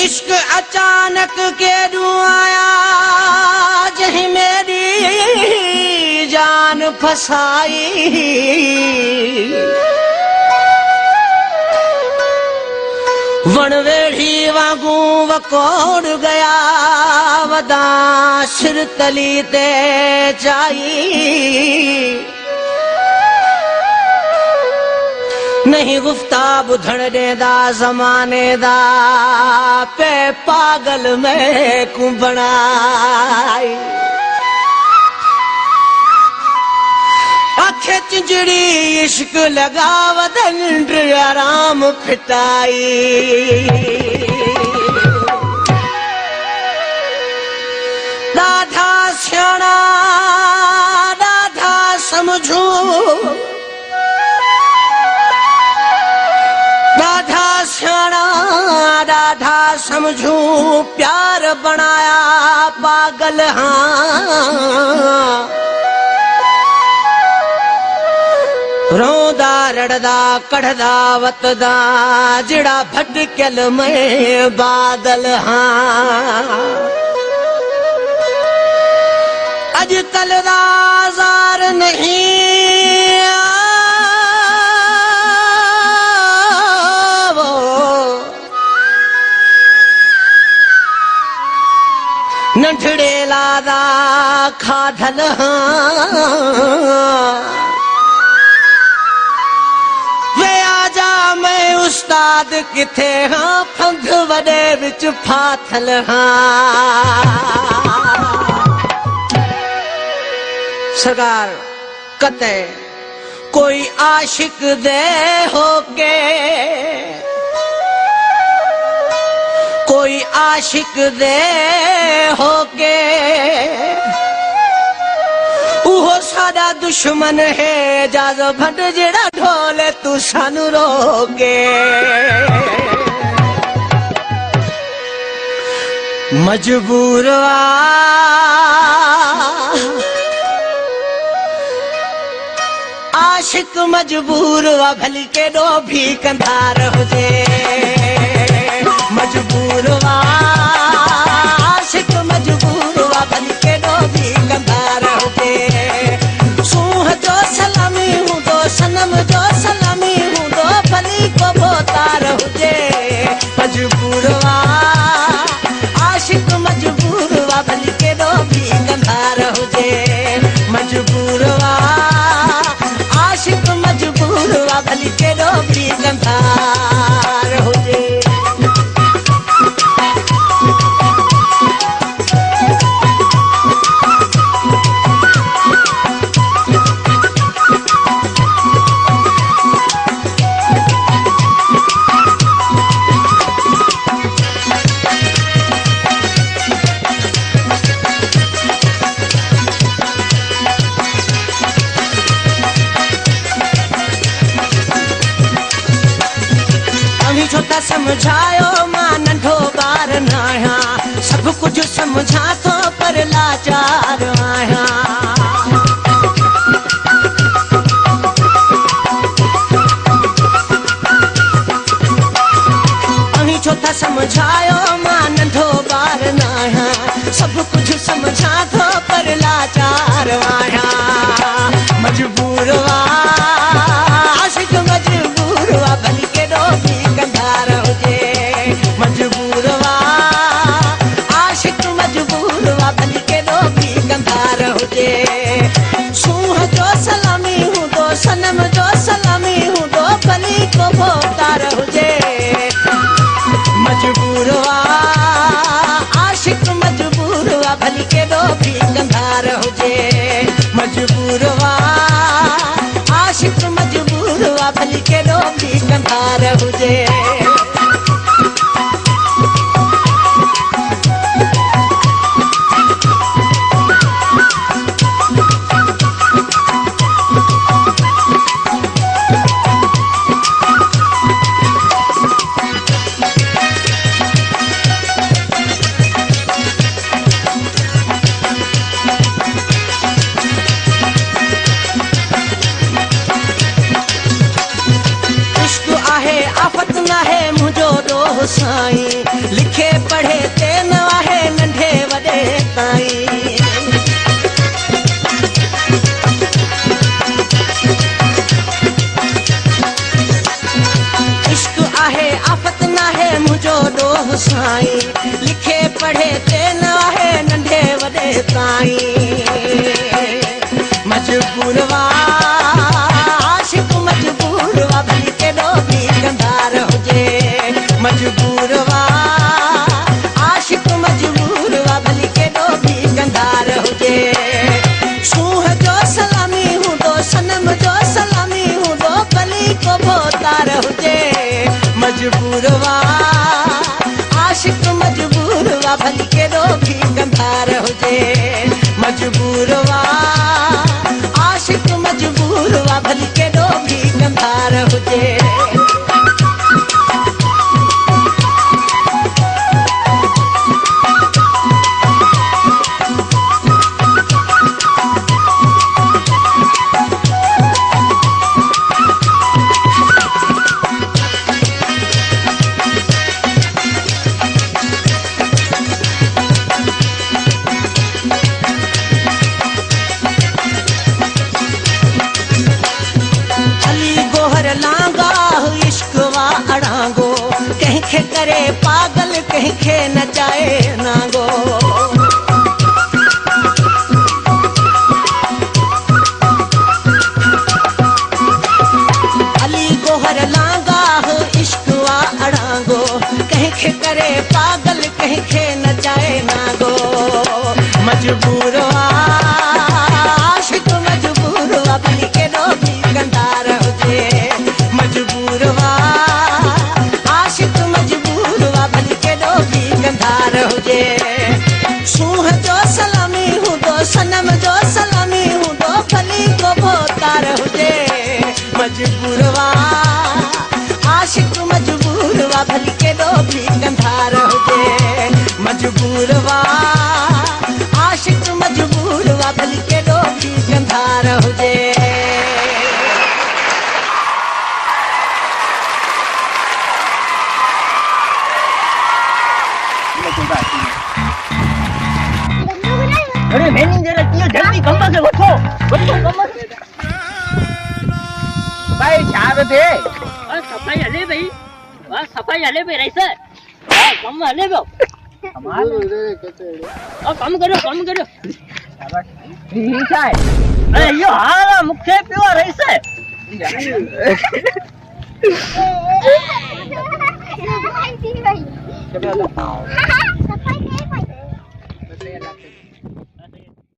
इश्क अचानक के आया जही मेरी जान फसाई। वणवेड़ी वांगू वकोड़ गया वदा सिर तली ते चाई। नहीं गुफ्ता बुधण देदा जमाने दा पे पागल में कु बनाई। आखे चिंजड़ी इश्क लगावत निंड आराम फिटाई। राधा स्याणा राधा समझू राधा स्याणा राधा समझू प्यार बनाया पागल हाँ। रोंदा रड़दा कढ़दा वतदा जिड़ा भटकल में बादल हाँ। अजकल राजार नहीं नंढड़े लादा खाधल वे आजा मैं उस्ताद किथे हाँ फंग वडे विच फाथल सरकार कते कोई आशिक दे होके कोई आशिक दे होके उहो सादा दुश्मन है जाज भट जेड़ा ढोले तू सानू रोके। मजबूर आशिक मजबूर भली के दो भी कंधार हो जे। मजबूर आशिक मजबूर भली के दो भी कंधार हो जे। सूह जो सलामी हूँ दो सनम जो सलामी हूँ दो भली को बोतार हो जे। मजबूर आशिक मजबूर भली के दो भी कंधार हो जे। मजबूर आशिक मजबूर भली के दो भी कंधार हो जे। छोटा समझायो मां नंढो बार नाया सब कुछ समझा तो पर लाचार आया। अही छोटा समझायो मां नंढो बार नाया सब कुछ समझा तो पर लाचार आया। मजबूर आशिक मजबूर भली के दो भी कंधार हो जे। मजबूर आशिक मजबूर भली के दो भी कंधार हो जे। सूह जो सलामी हूँ दो सनम जो सलामी हूँ दो भली को भोतार हो जे। मजबूर आशिक मजबूर भली के दो भी कंधार हो जे। मजबूर आशिक मजबूर भली के दो भी कंधार हो जे। आफत ना है साईं लिखे पढ़े ते न आहे नंढे वॾे ताईं इश्क आहे आफ़त नाहे मुंहिंजो ॾोह साईं लिखे पढ़े ते न आहे नंढे वॾे ताईं मजबूर वा आशिक़ मजबूर वा भली केॾो बि कंधार हुजे मजबूर वा आशिक़ मजबूर वा भली केॾो बि कंधार हुजे सूंह जो सलामी हूंदो सनम जो सलामी हूंदो भली को भोतार हुजे मजबूर वा आशिक़ मजबूर वा भली केॾो बि कंधार हुजे मजबूर वा आशिक़ मजबूर वा भली केॾो बि कंधार हुजे कंहिंखे करे पागल कंहिंखे नचाए नांगो अली गोहर लांगाह इश्क वा अड़ांगो कंहिंखे करे पागल कंहिंखे नचाए नांगो मजबूर वा आशिक़ मजबूर वा भली केॾो बि कंधार हुजे मजबूर वा आशिक़ मजबूर वा भली केॾो बि कंधार हुजे सूंह जो सलामी हूंदो सनम जो सलामी हूंदो भली को भोतार हुजे मजबूर वा आशिक़ मजबूर वा भली केॾो बि कंधार हुजे मजबूर वा आशिक़ मजबूर वा भली केॾो बि कंधार हुजे अरे मैनेजर अचियो जल्दी कम से वठो कम भाई छा थे सफाई हले भाई बस सफाई हले भाई रईस कम हले पियो कम करो ठीक है अरे यो हाल मुखे पियो रईस